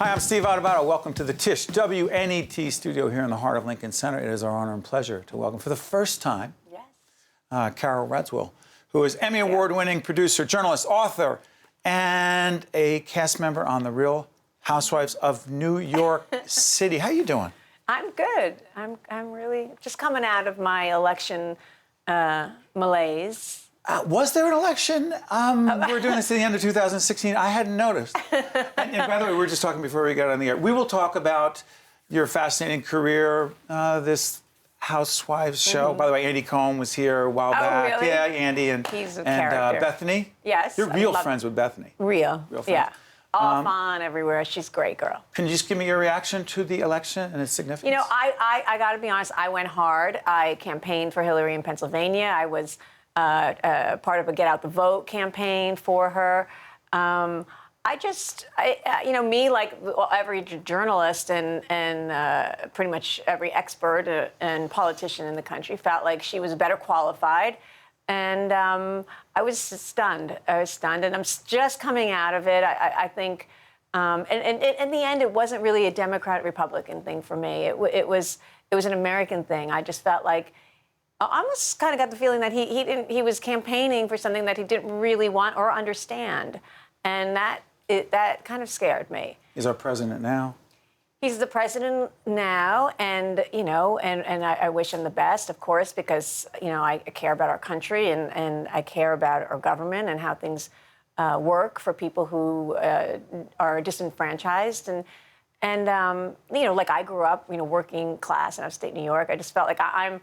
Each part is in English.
Hi, I'm Steve Adubato. Welcome to the Tisch WNET studio here in the heart of Lincoln Center. It is our honor and pleasure to welcome for the first time Carole Radziwill, who is Emmy Award-winning producer, journalist, author, and a cast member on The Real Housewives of New York City. How you doing? I'm good. I'm really just coming out of my election malaise. Was there an election? We're doing this at the end of 2016. I hadn't noticed. And by the way, we were just talking before we got on the air. We will talk about your fascinating career, this Housewives show. By the way, Andy Cohen was here a while back. Really? Yeah, Andy and Bethany. Yes. You're real friends with Bethany. Real friends. Yeah. Off, on, everywhere. She's a great girl. Can you just give me your reaction to the election and its significance? You know, I got to be honest, I went hard. I campaigned for Hillary in Pennsylvania. I was part of a Get Out the Vote campaign for her. You know, me, like every journalist and pretty much every expert and politician in the country, felt like she was better qualified. And I was stunned. And I'm just coming out of it. I think, and in the end, it wasn't really a Democrat-Republican thing for me. It was an American thing. I just felt like, I almost kind of got the feeling that he was campaigning for something that he didn't really want or understand, and that kind of scared me. He's our president now. He's the president now, and you know, and I wish him the best, of course, because you know I care about our country and I care about our government and how things work for people who are disenfranchised and you know, like I grew up, you know, working class in upstate New York. I just felt like I'm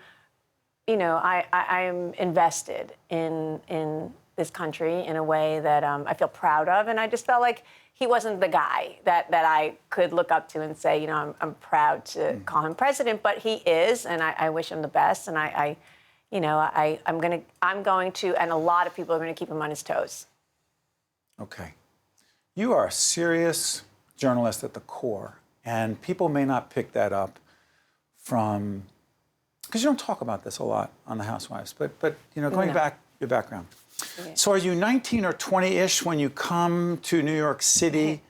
invested in this country in a way that I feel proud of, and I just felt like he wasn't the guy that I could look up to and say, you know, I'm proud to call him president, but he is, and I wish him the best, and I'm going to, and a lot of people are going to keep him on his toes. Okay. You are a serious journalist at the core, and people may not pick that up from, because you don't talk about this a lot on The Housewives, but you know, going back, your background. Yeah. So are you 19 or 20-ish when you come to New York City?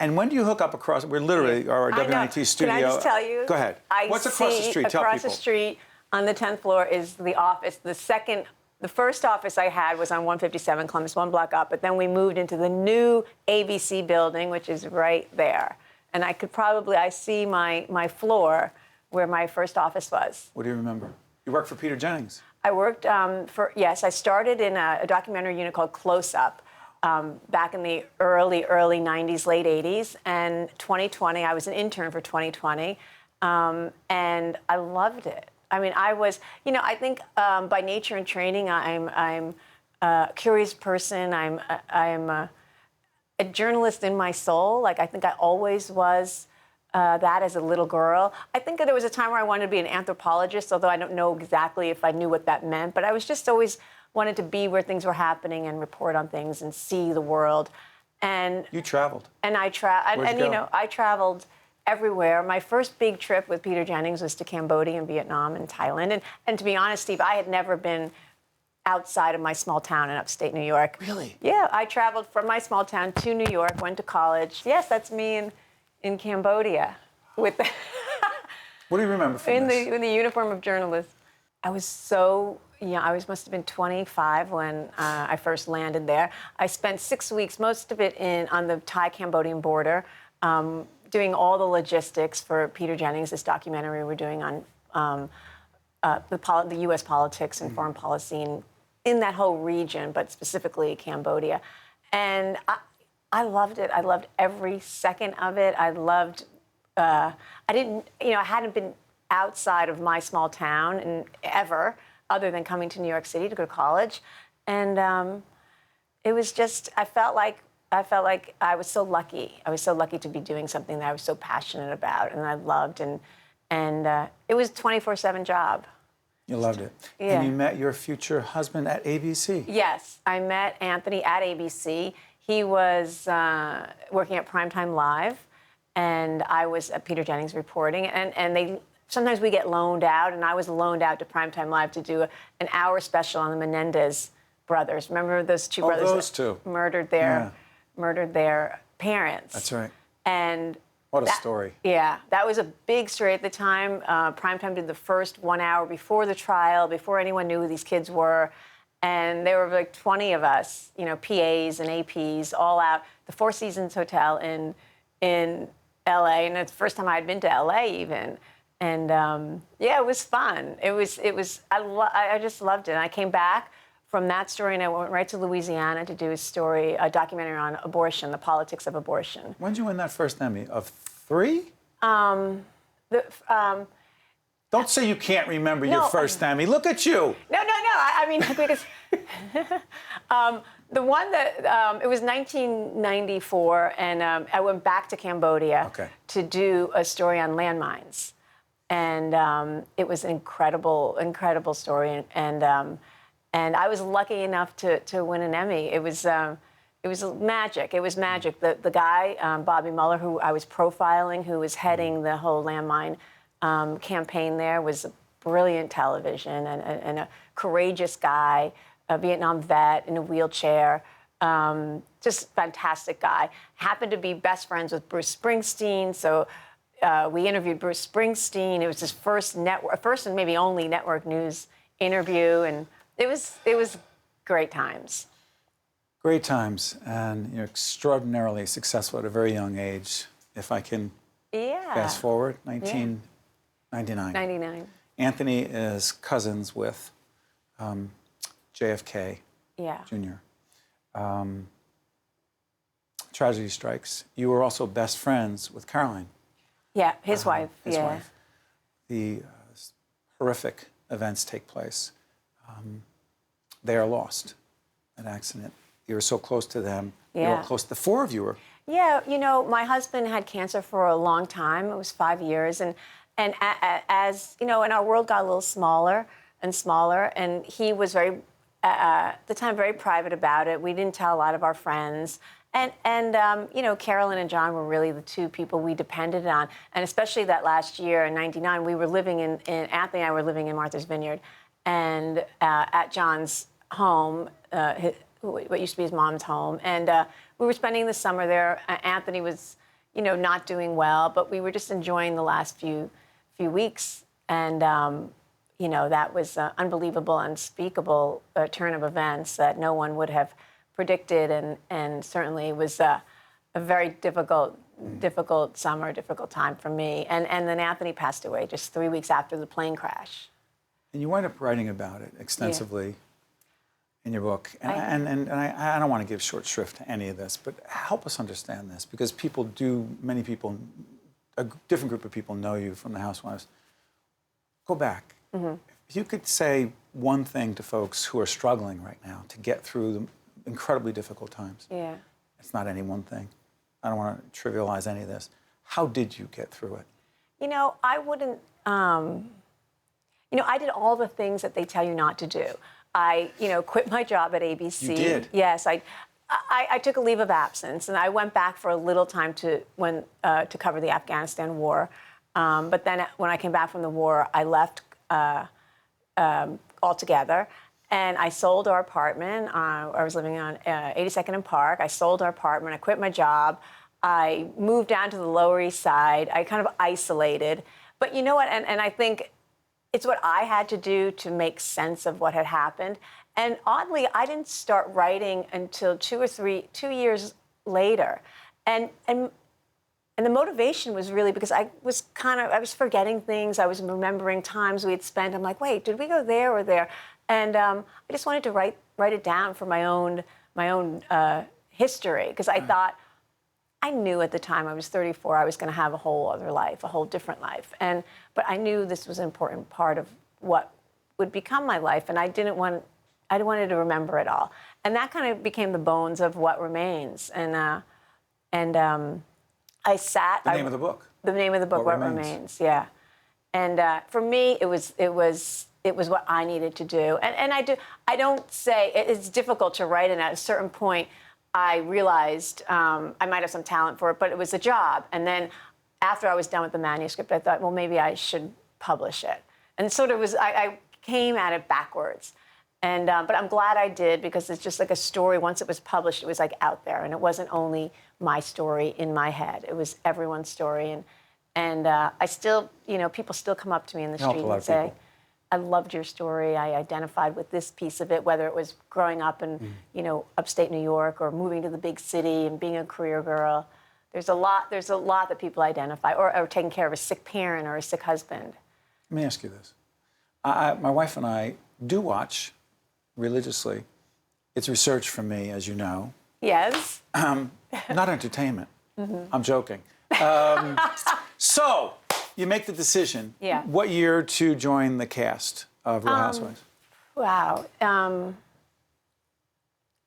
And when do you hook up across, we're literally, our WNET studio. Can I just tell you? Go ahead. What's across the street? Tell people. Across the street on the 10th floor is the office. The first office I had was on 157 Columbus, one block up, but then we moved into the new ABC building, which is right there. And I see my floor where my first office was. What do you remember? You worked for Peter Jennings. I worked I started in a documentary unit called Close Up back in the early 90s, late 80s. And 2020, I was an intern for 2020. And I loved it. I mean, I was, you know, I think by nature and training, I'm a curious person. I'm a journalist in my soul. Like, I think I always was. That as a little girl. I think that there was a time where I wanted to be an anthropologist, although I don't know exactly if I knew what that meant, but I was just always wanted to be where things were happening and report on things and see the world. And you traveled. And I you know, I traveled everywhere. My first big trip with Peter Jennings was to Cambodia and Vietnam and Thailand. And to be honest, Steve, I had never been outside of my small town in upstate New York. Really? Yeah, I traveled from my small town to New York, went to college. Yes, that's me in Cambodia with the what do you remember from this? In the uniform of journalist. I was so young. I must have been 25 when I first landed there. I spent 6 weeks, most of it on the Thai-Cambodian border, doing all the logistics for Peter Jennings, this documentary we're doing on the U.S. politics and foreign policy in that whole region, but specifically Cambodia. And I loved it. I loved every second of it. I loved, I hadn't been outside of my small town ever, other than coming to New York City to go to college. And it was just, I felt like I was so lucky. I was so lucky to be doing something that I was so passionate about and I loved. And it was a 24/7 job. You loved it. Yeah. And you met your future husband at ABC. Yes, I met Anthony at ABC. He was working at Primetime Live, and I was at Peter Jennings reporting. And sometimes we get loaned out, and I was loaned out to Primetime Live to do an hour special on the Menendez brothers. Remember those two brothers? Those two. Murdered their parents. That's right. And What a story. Yeah, that was a big story at the time. Primetime did the first 1 hour before the trial, before anyone knew who these kids were. And there were like 20 of us, you know, PAs and APs, all out the Four Seasons Hotel in LA. And it's the first time I'd been to LA even. And yeah, it was fun. I just loved it. And I came back from that story and I went right to Louisiana to do a documentary on abortion, the politics of abortion. When did you win that first Emmy? Of 3? Don't say you can't remember your first Emmy. Look at you. No. I mean, because the one that, it was 1994, and I went back to Cambodia to do a story on landmines. And it was an incredible story. And I was lucky enough to win an Emmy. It was magic. It was magic. The guy, Bobby Mueller, who I was profiling, who was heading the whole landmine campaign there, was brilliant television and a courageous guy, a Vietnam vet in a wheelchair, just fantastic guy. Happened to be best friends with Bruce Springsteen, so we interviewed Bruce Springsteen. It was his first and maybe only network news interview, and it was great times. Great times, and you're extraordinarily successful at a very young age. If I can fast forward, 1999. 99. Anthony is cousins with JFK Jr. Tragedy strikes. You were also best friends with Caroline. Yeah, his wife. His wife. The horrific events take place. They are lost. That accident. You were so close to them. Yeah. You were close. The four of you were. Yeah, you know, my husband had cancer for a long time. It was 5 years, and as you know, and our world got a little smaller and smaller, and he was very, at the time, very private about it. We didn't tell a lot of our friends. And you know, Carolyn and John were really the two people we depended on. And especially that last year in 99, we were living in Anthony and I were living in Martha's Vineyard. And at John's home, what used to be his mom's home. And we were spending the summer there. Anthony was, you know, not doing well, but we were just enjoying the last few weeks. And, you know, that was an unbelievable, unspeakable turn of events that no one would have predicted, and certainly was a very difficult summer, difficult time for me. And then Anthony passed away just 3 weeks after the plane crash. And you wind up writing about it extensively in your book. And I don't want to give short shrift to any of this, but help us understand this, because many people, a different group of people know you from the Housewives. Go back. Mm-hmm. If you could say one thing to folks who are struggling right now to get through the incredibly difficult times. Yeah. It's not any one thing. I don't want to trivialize any of this. How did you get through it? You know, I wouldn't, you know, I did all the things that they tell you not to do. I, you know, quit my job at ABC. You did? Yes, I took a leave of absence, and I went back for a little time to cover the Afghanistan war. But then when I came back from the war, I left altogether. And I sold our apartment. I was living on 82nd and Park. I sold our apartment. I quit my job. I moved down to the Lower East Side. I kind of isolated. But you know what? And I think it's what I had to do to make sense of what had happened. And oddly, I didn't start writing until 2 years later. And the motivation was really because I was forgetting things. I was remembering times we had spent. I'm like, wait, did we go there or there? And I just wanted to write it down for my own history, because I thought, I knew at the time I was 34, I was going to have a whole other life, a whole different life. But I knew this was an important part of what would become my life, and I wanted to remember it all. And that kind of became the bones of What Remains. I sat. The name of the book. The name of the book, What Remains. Yeah. And for me, it was what I needed to do. And I don't say, it's difficult to write, and at a certain point, I realized I might have some talent for it, but it was a job. And then after I was done with the manuscript, I thought, well, maybe I should publish it. And sort of I came at it backwards. But I'm glad I did, because it's just like a story. Once it was published, it was like out there, and it wasn't only my story in my head. It was everyone's story, and I still, people still come up to me in the street and say, I loved your story. I identified with this piece of it, whether it was growing up in, upstate New York, or moving to the big city and being a career girl. There's a lot that people identify, or taking care of a sick parent or a sick husband. Let me ask you this. My wife and I do watch religiously. It's research for me, as you know. Yes. Not entertainment. I'm joking. So, you make the decision. Yeah. What year to join the cast of Real Housewives? Wow.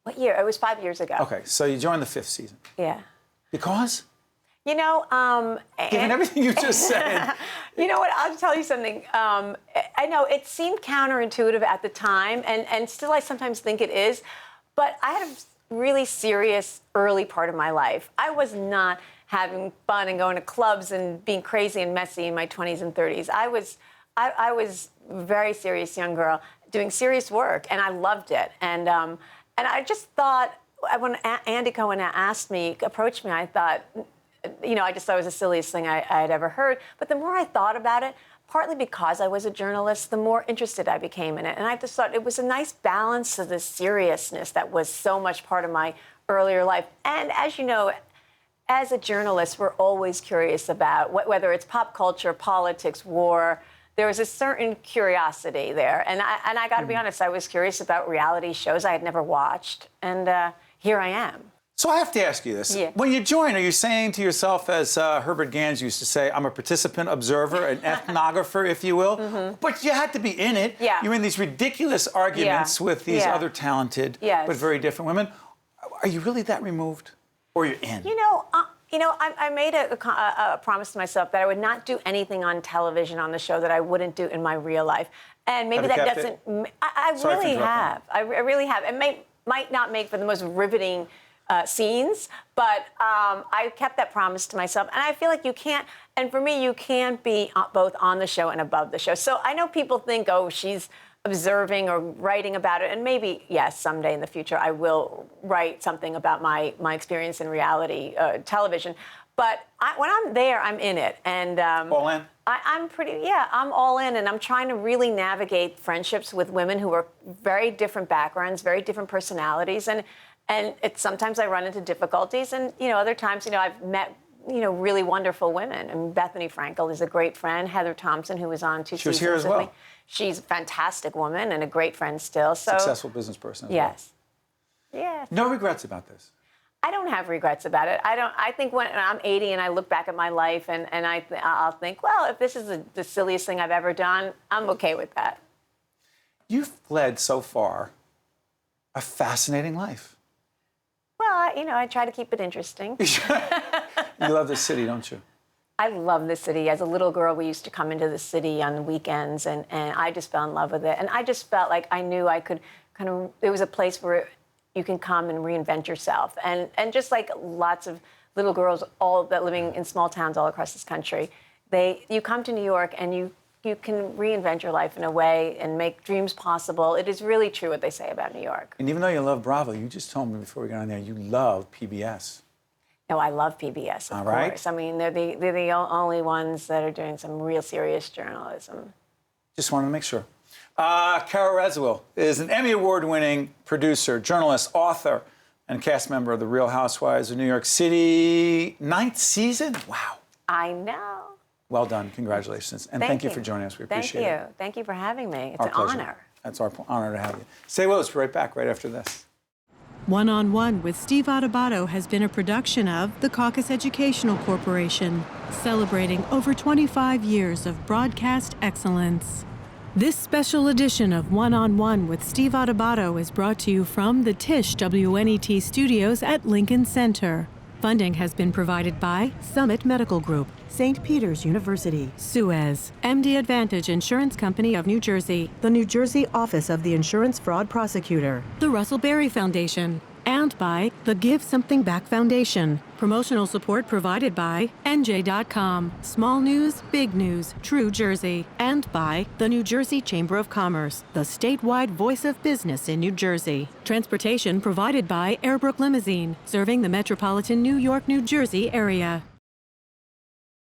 What year? It was 5 years ago. Okay, so you joined the 5th season. Yeah. Because? Given everything you just said. You know what? I'll tell you something. I know it seemed counterintuitive at the time, and still I sometimes think it is, but I had a really serious early part of my life. I was not having fun and going to clubs and being crazy and messy in my 20s and 30s. I was a very serious young girl doing serious work, and I loved it. And I just thought, when Andy Cohen approached me, I thought, I just thought it was the silliest thing I had ever heard. But the more I thought about it, partly because I was a journalist, the more interested I became in it. And I just thought it was a nice balance to the seriousness that was so much part of my earlier life. And as you know, as a journalist, we're always curious about whether it's pop culture, politics, war. There was a certain curiosity there. And I got to be honest, I was curious about reality shows I had never watched. And here I am. So I have to ask you this. Yeah. When you join, are you saying to yourself, as Herbert Gans used to say, I'm a participant, observer, an ethnographer, if you will? But you had to be in it. Yeah. You're in these ridiculous arguments with these other talented, but very different women. Are you really that removed? Or you're in? I made a promise to myself that I would not do anything on television on the show that I wouldn't do in my real life. And maybe that doesn't... I really have. I really have. It might not make for the most riveting scenes, but I kept that promise to myself. And I feel like you can't, and for me, you can't be both on the show and above the show. So I know people think, oh, she's observing or writing about it. And maybe, yes, someday in the future, I will write something about my experience in reality television. But when I'm there, I'm in it. And all in? I'm all in. And I'm trying to really navigate friendships with women who are very different backgrounds, very different personalities. And sometimes I run into difficulties. And, other times, I've met, really wonderful women. And Bethany Frankel is a great friend. Heather Thompson, who was on 2 seasons She was here as well. Me. She's a fantastic woman and a great friend still. So successful business person as well. Yes. Yes. No regrets about this? I don't have regrets about it. I think when I'm 80 and I look back at my life and I'll think, well, if this is the silliest thing I've ever done, I'm okay with that. You've led so far a fascinating life. Well, I try to keep it interesting. You love this city, don't you? I love the city. As a little girl, we used to come into the city on the weekends, and I just fell in love with it. And I just felt like I knew I could there was a place where you can come and reinvent yourself. And just like lots of little girls all that living in small towns all across this country, you come to New York and you can reinvent your life in a way and make dreams possible. It is really true what they say about New York. And even though you love Bravo, you just told me before we got on there, you love PBS. No, I love PBS, of course. I mean, they're the only ones that are doing some real serious journalism. Just wanted to make sure. Carole Radziwill is an Emmy Award-winning producer, journalist, author, and cast member of The Real Housewives of New York City. 9th season? Wow. I know. Well done. Congratulations. And thank you for joining us. We appreciate it. Thank you. Thank you for having me. It's our an pleasure. honor. That's our honor to have you. Stay with us. We're right back right after this. One-on-One with Steve Adubato has been a production of the Caucus Educational Corporation, celebrating over 25 years of broadcast excellence. This special edition of One-on-One with Steve Adubato is brought to you from the Tisch WNET studios at Lincoln Center. Funding has been provided by Summit Medical Group, St. Peter's University, Suez, MD Advantage Insurance Company of New Jersey, the New Jersey Office of the Insurance Fraud Prosecutor, the Russell Berry Foundation, And by the Give Something Back Foundation. Promotional support provided by NJ.com. Small news, big news, true Jersey. And by the New Jersey Chamber of Commerce, the statewide voice of business in New Jersey. Transportation provided by Airbrook Limousine, serving the metropolitan New York, New Jersey area.